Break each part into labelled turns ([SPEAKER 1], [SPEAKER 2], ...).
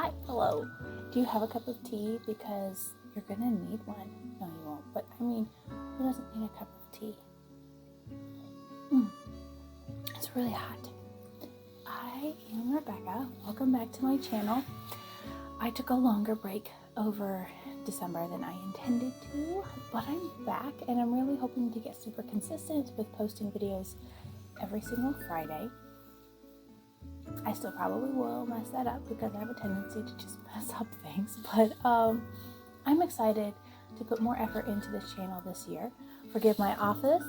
[SPEAKER 1] Hi, hello. Do you have a cup of tea? Because you're gonna need one. No, you won't. But I mean, who doesn't need a cup of tea? It's really hot. I am Rebecca. Welcome back to my channel. I took a longer break over December than I intended to, but I'm back and I'm really hoping to get super consistent with posting videos every single Friday. I still probably will mess that up because I have a tendency to just mess up things, but I'm excited to put more effort into this channel this year. Forgive my office.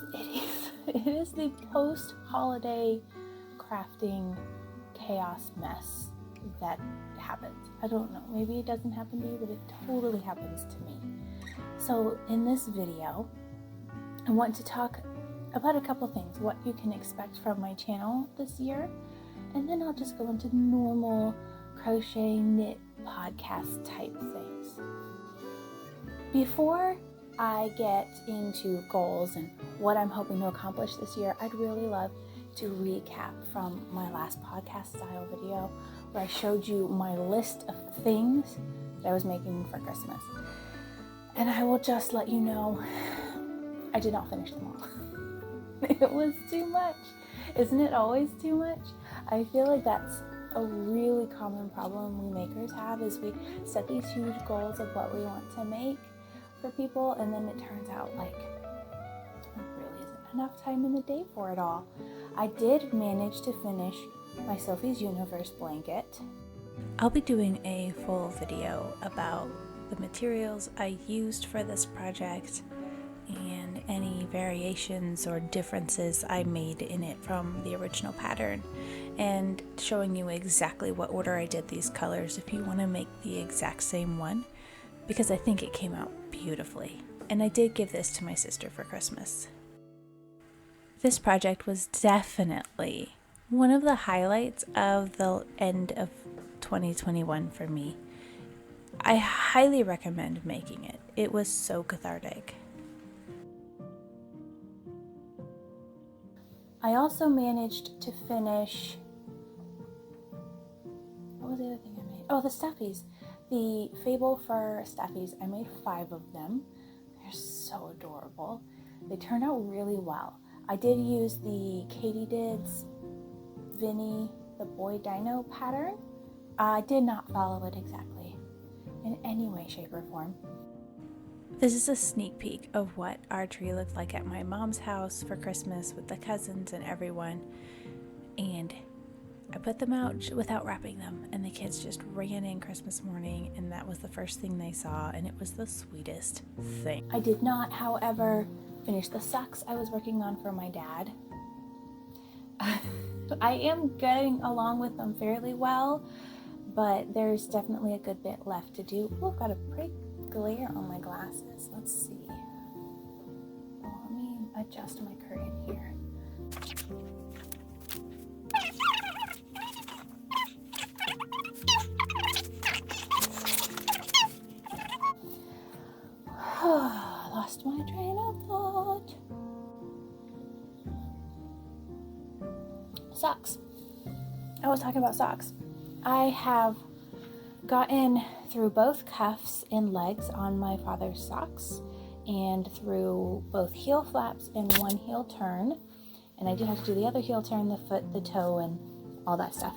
[SPEAKER 1] It is the post-holiday crafting chaos mess that happens. I don't know, maybe it doesn't happen to you, but it totally happens to me. So in this video, I want to talk about a couple things, what you can expect from my channel this year, and then I'll just go into normal crochet knit podcast type things. Before I get into goals and what I'm hoping to accomplish this year, I'd really love to recap from my last podcast style video where I showed you my list of things that I was making for Christmas. And I will just let you know, I did not finish them all. It was too much. Isn't it always too much? I feel like that's a really common problem we makers have, is we set these huge goals of what we want to make for people, and then it turns out like there really isn't enough time in the day for it all. I did manage to finish my Sophie's Universe blanket. I'll be doing a full video about the materials I used for this project and any variations or differences I made in it from the original pattern, and showing you exactly what order I did these colors if you want to make the exact same one, because I think it came out beautifully. And I did give this to my sister for Christmas. This project was definitely one of the highlights of the end of 2021 for me. I highly recommend making it. It was so cathartic. I also managed to finish, what was the other thing I made? Oh, the stuffies. The Fable Fur stuffies. I made 5 of them. They're so adorable. They turned out really well. I did use the Katie's Vinny the Boy Dino pattern. I did not follow it exactly in any way, shape, or form. This is a sneak peek of what our tree looked like at my mom's house for Christmas with the cousins and everyone. And I put them out without wrapping them, and the kids just ran in Christmas morning, and that was the first thing they saw, and it was the sweetest thing. I did not, however, finish the socks I was working on for my dad. I am getting along with them fairly well, but there's definitely a good bit left to do. Oh, I've got a pretty glare on my glasses. Let's see. Oh, let me adjust my curtain here. Lost my train of thought. Socks. I was talking about socks. I have gotten through both cuffs and legs on my father's socks, and through both heel flaps and one heel turn. And I do have to do the other heel turn, the foot, the toe, and all that stuff.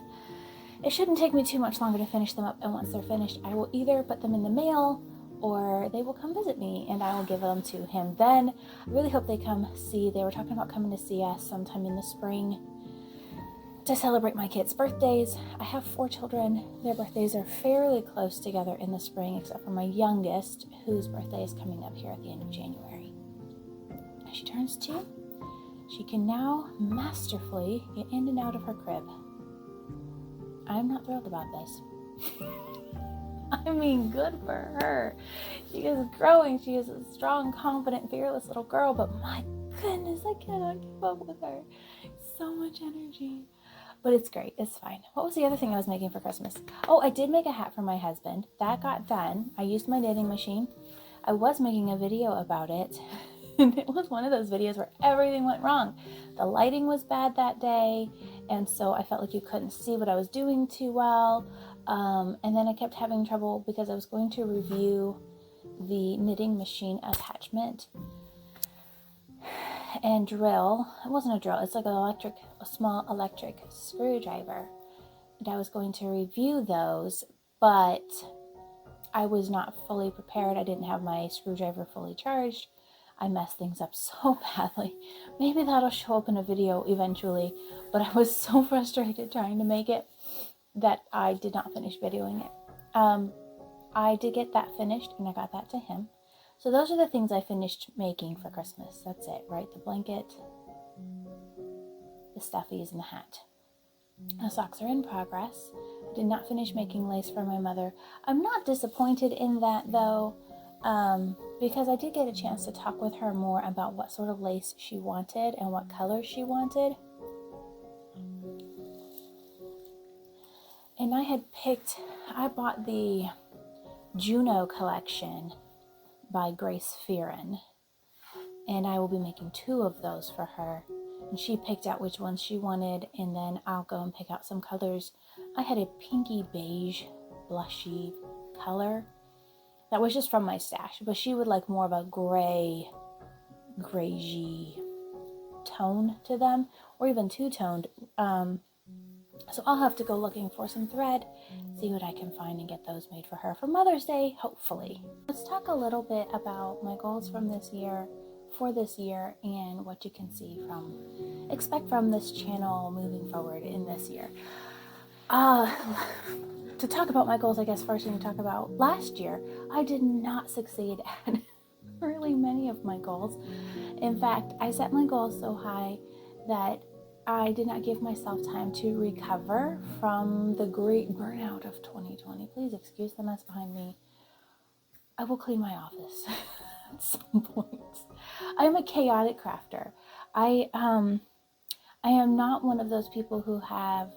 [SPEAKER 1] It shouldn't take me too much longer to finish them up, and once they're finished, I will either put them in the mail or they will come visit me and I will give them to him then. I really hope they come see. They were talking about coming to see us sometime in the spring to celebrate my kids' birthdays. I have 4 children. Their birthdays are fairly close together in the spring, except for my youngest, whose birthday is coming up here at the end of January. As she turns 2, she can now masterfully get in and out of her crib. I'm not thrilled about this. I mean, good for her. She is growing. She is a strong, confident, fearless little girl, but my goodness, I cannot keep up with her. So much energy. But it's great. It's fine. What was the other thing I was making for Christmas? Oh, I did make a hat for my husband. That got done. I used my knitting machine. I was making a video about it. And it was one of those videos where everything went wrong. The lighting was bad that day, and so I felt like you couldn't see what I was doing too well. And then I kept having trouble because I was going to review the knitting machine attachment and drill. It wasn't a drill, it's like a small electric screwdriver. And I was going to review those, but I was not fully prepared. I didn't have my screwdriver fully charged. I messed things up so badly. Maybe that'll show up in a video eventually, but I was so frustrated trying to make it that I did not finish videoing it. I did get that finished, and I got that to him. So those are the things I finished making for Christmas. That's it, right? The blanket, the stuffies, and the hat. The socks are in progress. I did not finish making lace for my mother. I'm not disappointed in that, though, because I did get a chance to talk with her more about what sort of lace she wanted and what color she wanted. And I bought the Juno collection by Grace Fearon, and I will be making 2 of those for her. And she picked out which ones she wanted, and then I'll go and pick out some colors. I had a pinky beige blushy color that was just from my stash, but she would like more of a grayish tone to them, or even two-toned. So I'll have to go looking for some thread, see what I can find, and get those made for her for Mother's Day, hopefully. Let's talk a little bit about my goals for this year, and what you can expect from this channel moving forward in this year. To talk about my goals, I guess first we need to talk about last year. I did not succeed at really many of my goals. In fact, I set my goals so high that I did not give myself time to recover from the great burnout of 2020. Please excuse the mess behind me. I will clean my office at some point. I am a chaotic crafter. I am not one of those people who I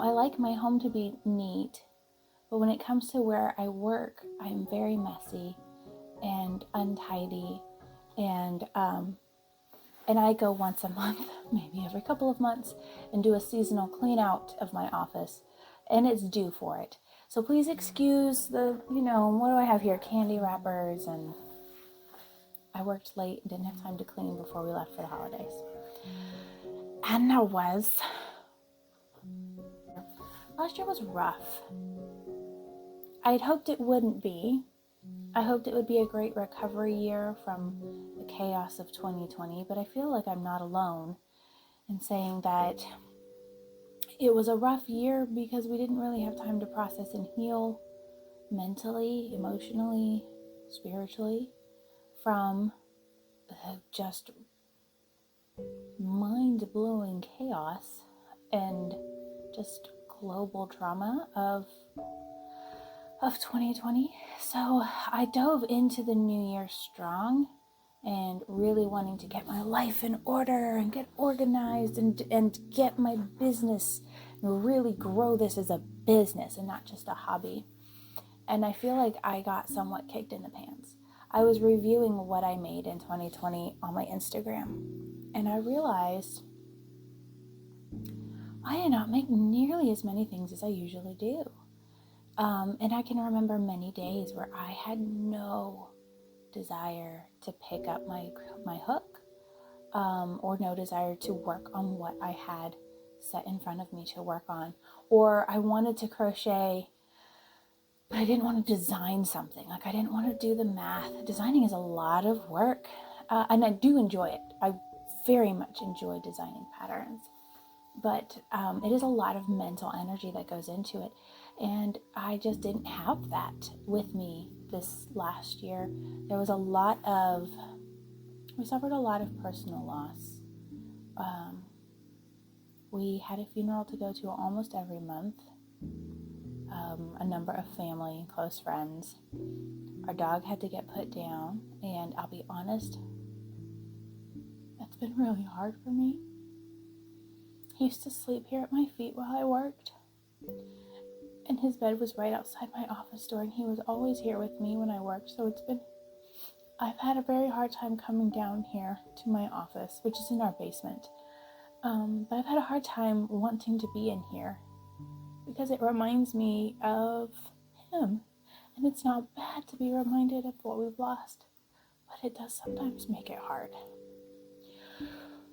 [SPEAKER 1] like my home to be neat, but when it comes to where I work, I'm very messy and untidy, and I go once a month, maybe every couple of months, and do a seasonal clean out of my office, and it's due for it. So please excuse the, what do I have here? Candy wrappers, and I worked late and didn't have time to clean before we left for the holidays. And last year was rough. I'd hoped it wouldn't be. I hoped it would be a great recovery year from the chaos of 2020, but I feel like I'm not alone in saying that it was a rough year because we didn't really have time to process and heal mentally, emotionally, spiritually from just mind-blowing chaos and just global trauma of 2020. So I dove into the new year strong and really wanting to get my life in order and get organized and get my business and really grow this as a business and not just a hobby. And I feel like I got somewhat kicked in the pants. I was reviewing what I made in 2020 on my Instagram, and I realized I did not make nearly as many things as I usually do. And I can remember many days where I had no desire to pick up my hook, or no desire to work on what I had set in front of me to work on. Or I wanted to crochet, but I didn't want to design something. Like I didn't want to do the math. Designing is a lot of work, and I do enjoy it. I very much enjoy designing patterns. But it is a lot of mental energy that goes into it. And I just didn't have that with me this last year. We suffered a lot of personal loss. We had a funeral to go to almost every month. A number of family and close friends. Our dog had to get put down. And I'll be honest, that's been really hard for me. He used to sleep here at my feet while I worked, and his bed was right outside my office door, and he was always here with me when I worked. So I've had a very hard time coming down here to my office, which is in our basement. But I've had a hard time wanting to be in here because it reminds me of him. And it's not bad to be reminded of what we've lost, but it does sometimes make it hard.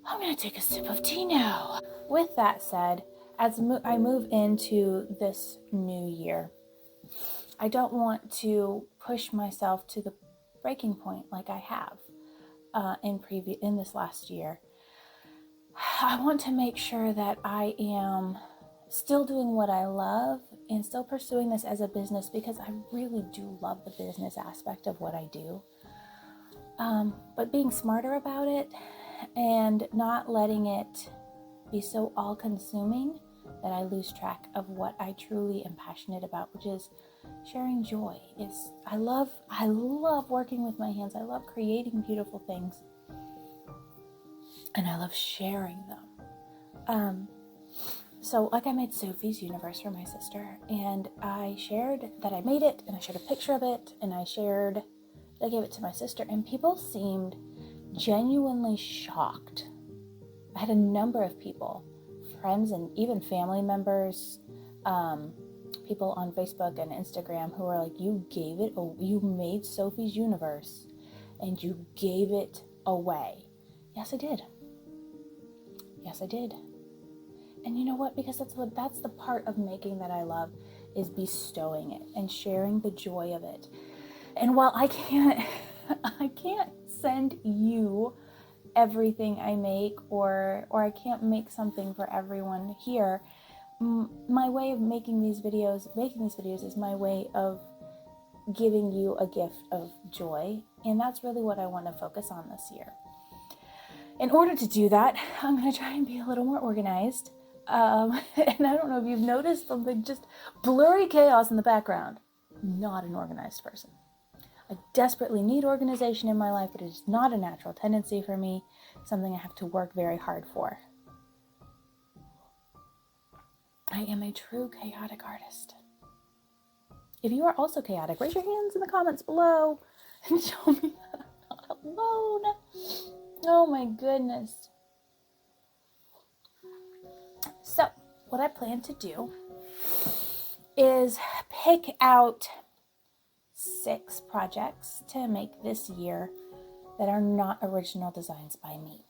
[SPEAKER 1] I'm going to take a sip of tea now. With that said, as I move into this new year, I don't want to push myself to the breaking point like I have in this last year. I want to make sure that I am still doing what I love and still pursuing this as a business, because I really do love the business aspect of what I do. But being smarter about it and not letting it be so all-consuming that I lose track of what I truly am passionate about, which is sharing joy. I love working with my hands. I love creating beautiful things, and I love sharing them. So like I made Sophie's universe for my sister, and I shared that I made it, and I shared a picture of it, and I gave it to my sister, and people seemed genuinely shocked. I had a number of people, friends and even family members, people on Facebook and Instagram who were like, you made Sophie's universe and you gave it away. Yes, I did. And you know what? Because that's the part of making that I love, is bestowing it and sharing the joy of it. And while I can't send you everything I make, or I can't make something for everyone here, my way of making these videos is my way of giving you a gift of joy. And that's really what I want to focus on this year. In order to do that, I'm going to try and be a little more organized. And I don't know if you've noticed something, just blurry chaos in the background. Not an organized person. I desperately need organization in my life, but it is not a natural tendency for me, something I have to work very hard for. I am a true chaotic artist. If you are also chaotic, raise your hands in the comments below and show me that I'm not alone. Oh my goodness. So, what I plan to do is pick out 6 projects to make this year that are not original designs by me.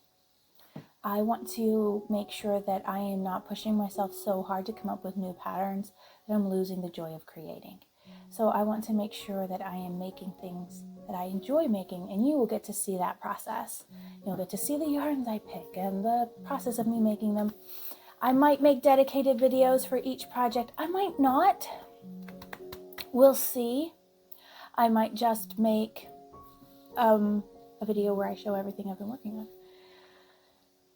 [SPEAKER 1] I want to make sure that I am not pushing myself so hard to come up with new patterns that I'm losing the joy of creating. So I want to make sure that I am making things that I enjoy making, and you will get to see that process. You'll get to see the yarns I pick and the process of me making them. I might make dedicated videos for each project. I might not. We'll see. I might just make a video where I show everything I've been working on.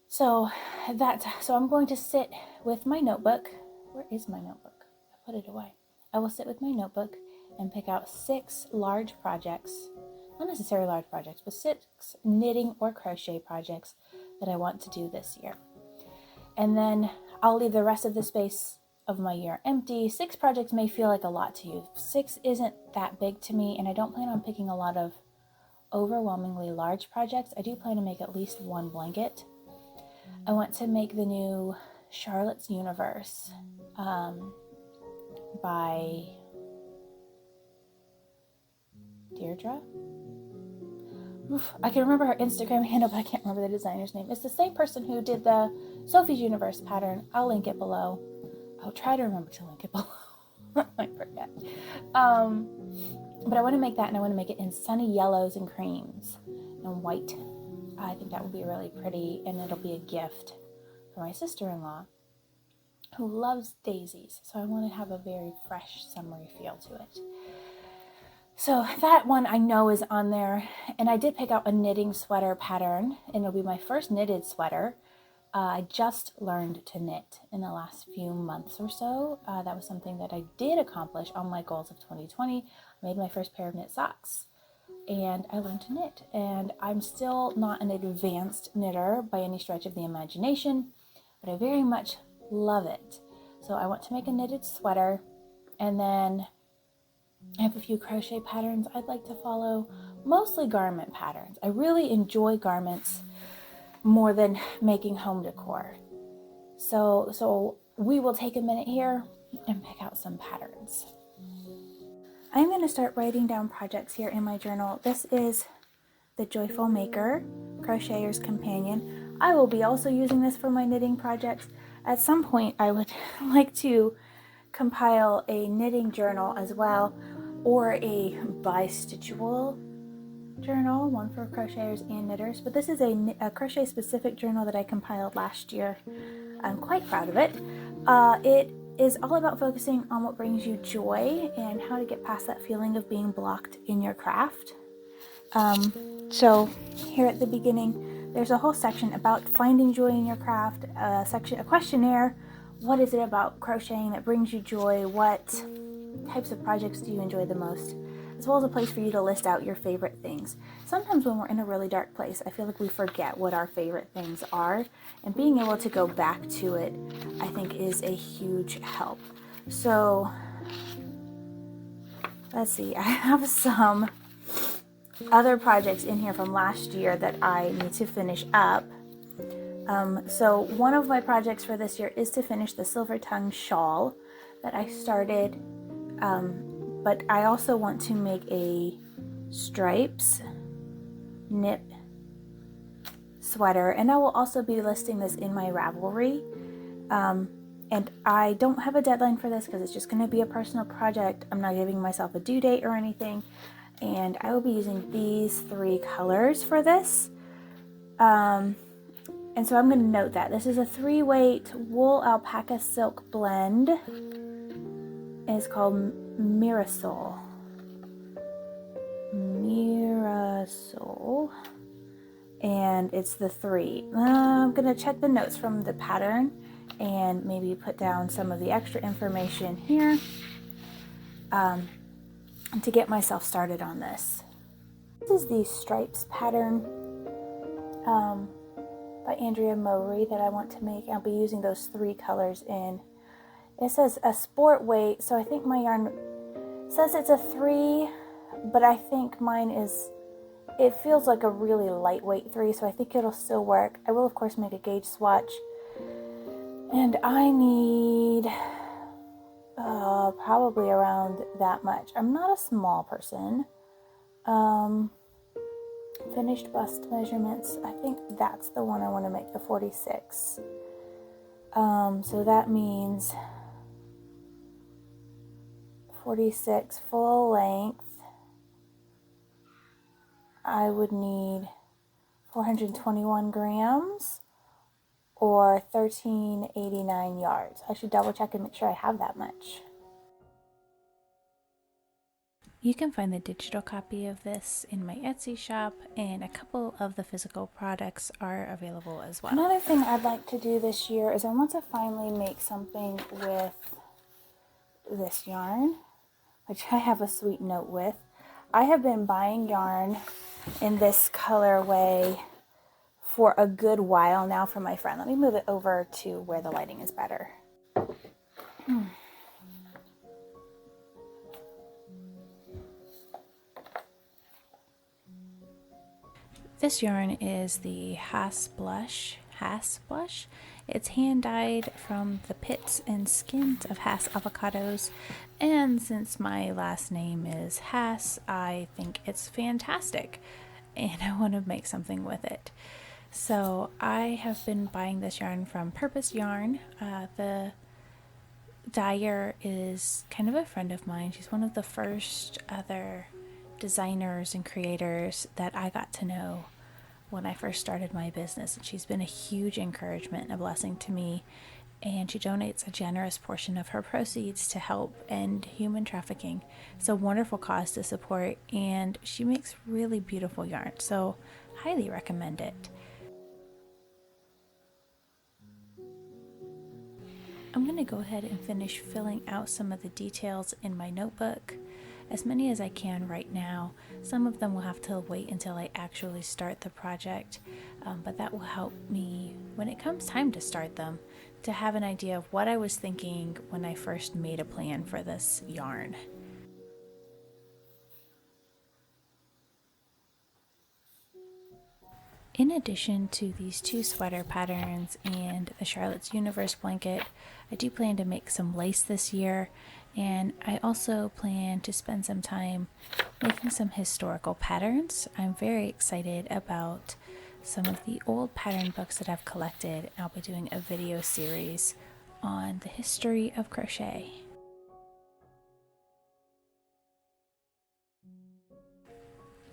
[SPEAKER 1] So I'm going to sit with my notebook. Where is my notebook? I put it away. I will sit with my notebook and pick out 6 large projects, not necessarily large projects, but 6 knitting or crochet projects that I want to do this year. And then I'll leave the rest of the space of my year empty. 6 projects may feel like a lot to you. 6 isn't that big to me, and I don't plan on picking a lot of overwhelmingly large projects. I do plan to make at least 1 blanket. I want to make the new Charlotte's Universe by Deirdre. I can remember her Instagram handle, but I can't remember the designer's name. It's the same person who did the Sophie's Universe pattern. I'll link it below. I'll try to remember to link it below. I might forget. But I want to make that, and I want to make it in sunny yellows and creams and white. I think that would be really pretty, and it'll be a gift for my sister-in-law who loves daisies. So I want to have a very fresh, summery feel to it. So that one I know is on there, and I did pick out a knitting sweater pattern, and it'll be my first knitted sweater. I just learned to knit in the last few months or so. That was something that I did accomplish on my goals of 2020. I made my first pair of knit socks, and I learned to knit. And I'm still not an advanced knitter by any stretch of the imagination, but I very much love it. So I want to make a knitted sweater, and then I have a few crochet patterns I'd like to follow, mostly garment patterns. I really enjoy garments more than making home decor. So we will take a minute here and pick out some patterns. I'm going to start writing down projects here in my journal. This is the Joyful Maker, Crocheter's Companion. I will be also using this for my knitting projects. At some point, I would like to compile a knitting journal as well, or a bi-stitchual journal, one for crocheters and knitters. But this is a crochet specific journal that I compiled last year. I'm quite proud of it. It is all about focusing on what brings you joy and how to get past that feeling of being blocked in your craft. So here at the beginning, there's a whole section about finding joy in your craft, a questionnaire. What is it about crocheting that brings you joy? What types of projects do you enjoy the most? As well as a place for you to list out your favorite things. Sometimes when we're in a really dark place, I feel like we forget what our favorite things are, and being able to go back to it, I think, is a huge help. So let's see, I have some other projects in here from last year that I need to finish up. So one of my projects for this year is to finish the silver tongue shawl that I started, but I also want to make a stripes knit sweater, and I will also be listing this in my Ravelry. And I don't have a deadline for this because it's just going to be a personal project. I'm not giving myself a due date or anything. And I will be using these 3 colors for this. And so I'm going to note that this is a 3-weight wool alpaca silk blend. And it's called Mirasol. And it's the 3. I'm going to check the notes from the pattern and maybe put down some of the extra information here to get myself started on this. This is the stripes pattern by Andrea Mowry that I want to make. I'll be using those 3 colors in. It says a sport weight, so I think my yarn says it's a 3, but I think mine is, it feels like a really lightweight 3, so I think it'll still work. I will of course make a gauge swatch, and I need probably around that much. I'm not a small person. Finished bust measurements, I think that's the one I want to make, the 46. So that means 46 full length. I would need 421 grams or 1389 yards. I should double check and make sure I have that much. You can find the digital copy of this in my Etsy shop, and a couple of the physical products are available as well. Another thing I'd like to do this year is I want to finally make something with this yarn, which I have a sweet note with. I have been buying yarn in this colorway for a good while now from my friend. Let me move it over to where the lighting is better. This yarn is the Hass Blush. It's hand dyed from the pits and skins of Hass avocados, and since my last name is Hass, I think it's fantastic and I want to make something with it. So I have been buying this yarn from Purpose Yarn. The dyer is kind of a friend of mine. She's one of the first other designers and creators that I got to know when I first started my business, and she's been a huge encouragement and a blessing to me, and she donates a generous portion of her proceeds to help end human trafficking. It's a wonderful cause to support, and she makes really beautiful yarn, so highly recommend it. I'm going to go ahead and finish filling out some of the details in my notebook, as many as I can right now. Some of them will have to wait until I actually start the project, but that will help me when it comes time to start them to have an idea of what I was thinking when I first made a plan for this yarn. In addition to these 2 sweater patterns and the Charlotte's Universe blanket, I do plan to make some lace this year, and I also plan to spend some time making some historical patterns. I'm very excited about some of the old pattern books that I've collected. I'll be doing a video series on the history of crochet.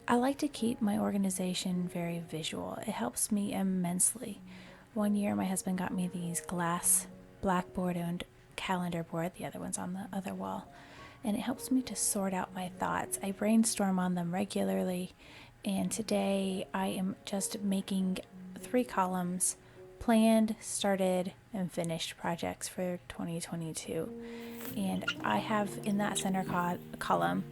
[SPEAKER 1] I like to keep my organization very visual. It helps me immensely. One year my husband got me these glass blackboard and calendar board. The other one's on the other wall. And it helps me to sort out my thoughts. I brainstorm on them regularly. And today I am just making 3 columns, planned, started, and finished projects for 2022. And I have in that center column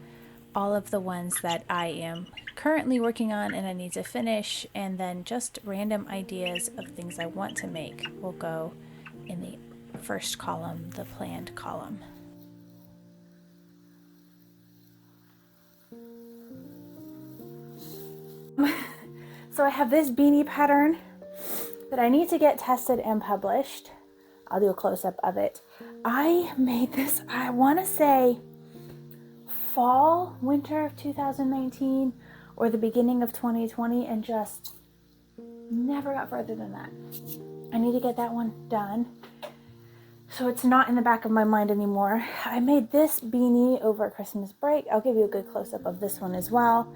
[SPEAKER 1] all of the ones that I am currently working on and I need to finish, and then just random ideas of things I want to make will go in the first column, the planned column. So I have this beanie pattern that I need to get tested and published. I'll do a close-up of it. I made this, I want to say fall, winter of 2019 or the beginning of 2020, and just never got further than that. I need to get that one done so it's not in the back of my mind anymore. I made this beanie over Christmas break. I'll give you a good close-up of this one as well.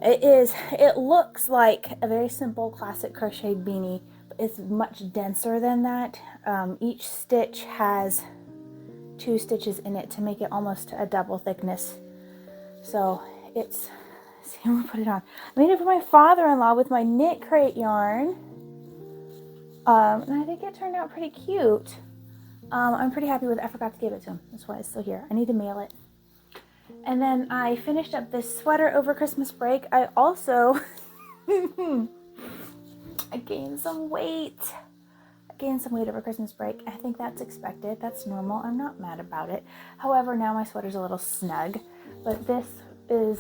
[SPEAKER 1] It looks like a very simple classic crocheted beanie, but it's much denser than that. Each stitch has 2 stitches in it to make it almost a double thickness. So it's, see, I'm gonna put it on. I made it for my father-in-law with my knit crate yarn. And I think it turned out pretty cute. I'm pretty happy with it. I forgot to give it to him. That's why it's still here. I need to mail it. And then I finished up this sweater over Christmas break. I also I gained some weight. Over Christmas break. I think that's expected. That's normal. I'm not mad about it. However, now my sweater's a little snug. But this is...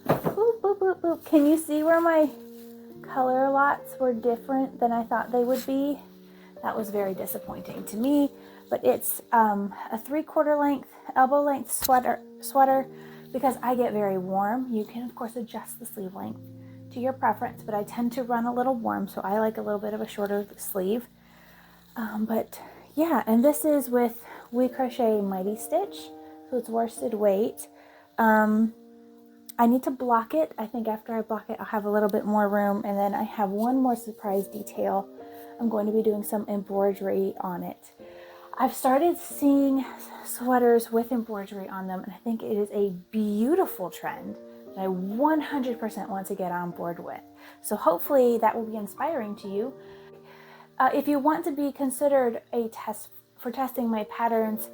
[SPEAKER 1] Boop, boop, boop, boop. Can you see where my color lots were different than I thought they would be? That was very disappointing to me. But it's a 3/4 length, elbow length sweater because I get very warm. You can, of course, adjust the sleeve length to your preference, but I tend to run a little warm, so I like a little bit of a shorter sleeve. But yeah, and this is with We Crochet Mighty Stitch, so it's worsted weight. I need to block it. I think after I block it, I'll have a little bit more room, and then I have one more surprise detail. I'm going to be doing some embroidery on it. I've started seeing sweaters with embroidery on them, and I think it is a beautiful trend that I 100% want to get on board with. So hopefully that will be inspiring to you. If you want to be considered a test for testing my patterns,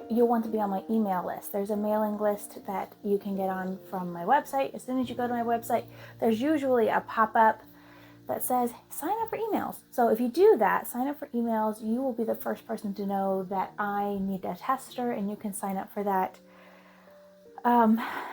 [SPEAKER 1] you'll want to be on my email list. There's a mailing list that you can get on from my website. As soon as you go to my website, there's usually a pop-up that says sign up for emails. So if you do that, sign up for emails, you will be the first person to know that I need a tester, and you can sign up for that.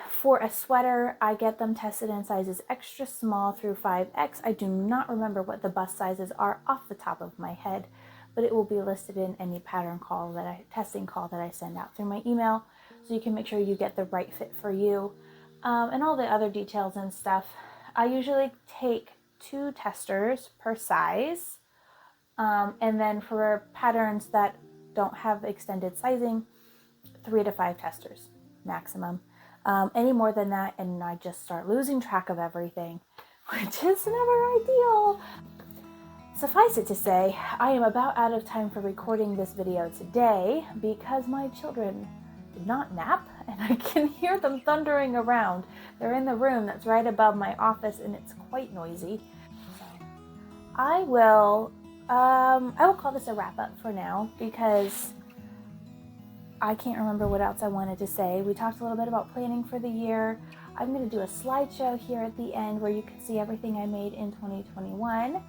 [SPEAKER 1] For a sweater, I get them tested in sizes extra small through 5X. I do not remember what the bust sizes are off the top of my head, but it will be listed in any pattern call testing call that I send out through my email, so you can make sure you get the right fit for you, and all the other details and stuff. I usually take 2 testers per size, and then for patterns that don't have extended sizing, 3 to 5 testers maximum. Any more than that, and I just start losing track of everything, which is never ideal. Suffice it to say, I am about out of time for recording this video today because my children did not nap, and I can hear them thundering around. They're in the room that's right above my office, and it's quite noisy. So I will call this a wrap up for now because I can't remember what else I wanted to say. We talked a little bit about planning for the year. I'm going to do a slideshow here at the end where you can see everything I made in 2021.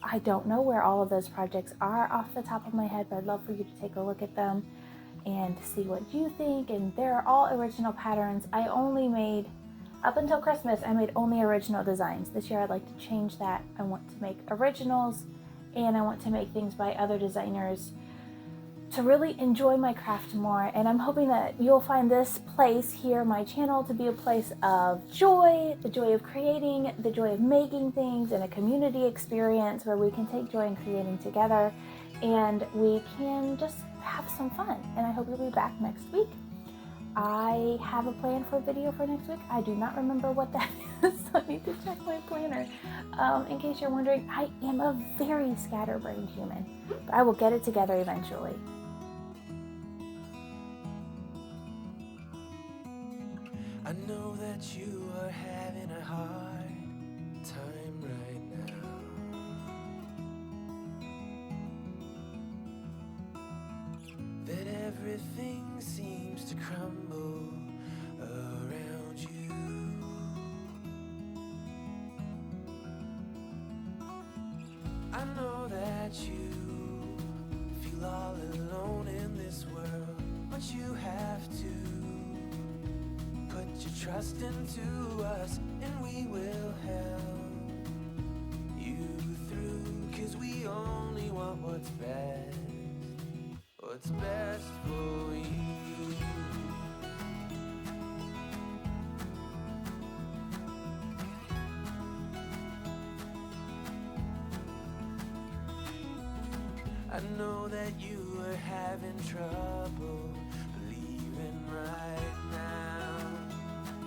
[SPEAKER 1] I don't know where all of those projects are off the top of my head, but I'd love for you to take a look at them and see what you think. And they're all original patterns. I Up until Christmas, I made only original designs. This year I'd like to change that. I want to make originals, and I want to make things by other designers to really enjoy my craft more. And I'm hoping that you'll find this place here, my channel, to be a place of joy, the joy of creating, the joy of making things, and a community experience where we can take joy in creating together and we can just have some fun. And I hope you'll be back next week. I have a plan for a video for next week. I do not remember what that is, so I need to check my planner. In case you're wondering, I am a very scatterbrained human, but I will get it together eventually.
[SPEAKER 2] I know that you are having a hard time right now. That everything seems to crumble around you. I know that you feel all alone in this world, but you have to put your trust into us, and we will help you through, 'cause we only want what's best for you. I know that you are having trouble believing right now.